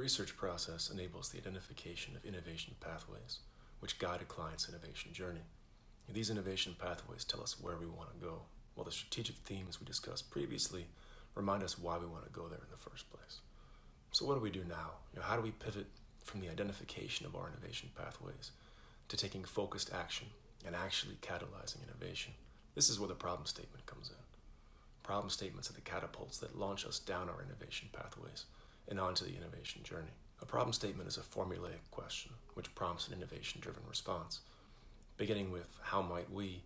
research process enables the identification of innovation pathways, which guide a client's innovation journey. These innovation pathways tell us where we want to go, while the strategic themes we discussed previously remind us why we want to go there in the first place. So what do we do now? How do we pivot from the identification of our innovation pathways to taking focused action and actually catalyzing innovation? This is where the problem statement comes in. Problem statements are the catapults that launch us down our innovation pathways and onto the innovation journey. A problem statement is a formulaic question which prompts an innovation-driven response. Beginning with "how might we,"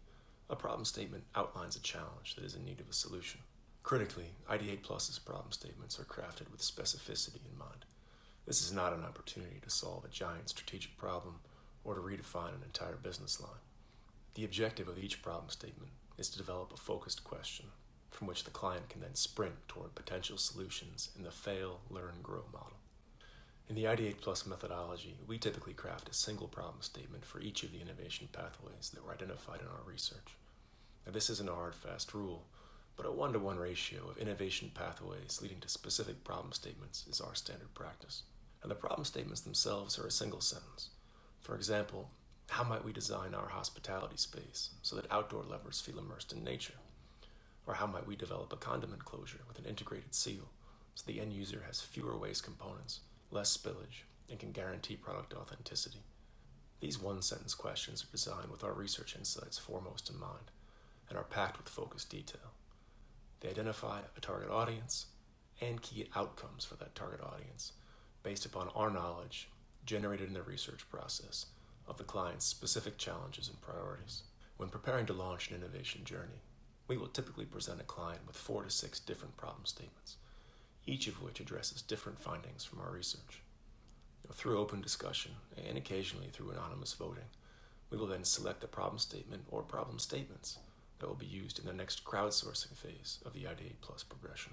a problem statement outlines a challenge that is in need of a solution. Critically, Ideate Plus's problem statements are crafted with specificity in mind. This is not an opportunity to solve a giant strategic problem or to redefine an entire business line. The objective of each problem statement is to develop a focused question from which the client can then sprint toward potential solutions in the fail, learn, grow model. In the Ideate Plus methodology, we typically craft a single problem statement for each of the innovation pathways that were identified in our research. Now, this isn't a hard, fast rule, but a 1-to-1 ratio of innovation pathways leading to specific problem statements is our standard practice. And the problem statements themselves are a single sentence. For example, how might we design our hospitality space so that outdoor lovers feel immersed in nature? Or how might we develop a condiment closure with an integrated seal so the end user has fewer waste components, less spillage, and can guarantee product authenticity? These one-sentence questions are designed with our research insights foremost in mind and are packed with focused detail. They identify a target audience and key outcomes for that target audience based upon our knowledge generated in the research process of the client's specific challenges and priorities. When preparing to launch an innovation journey, we will typically present a client with 4 to 6 different problem statements, each of which addresses different findings from our research. Through open discussion and occasionally through anonymous voting, we will then select a problem statement or problem statements that will be used in the next crowdsourcing phase of the Ideate Plus progression.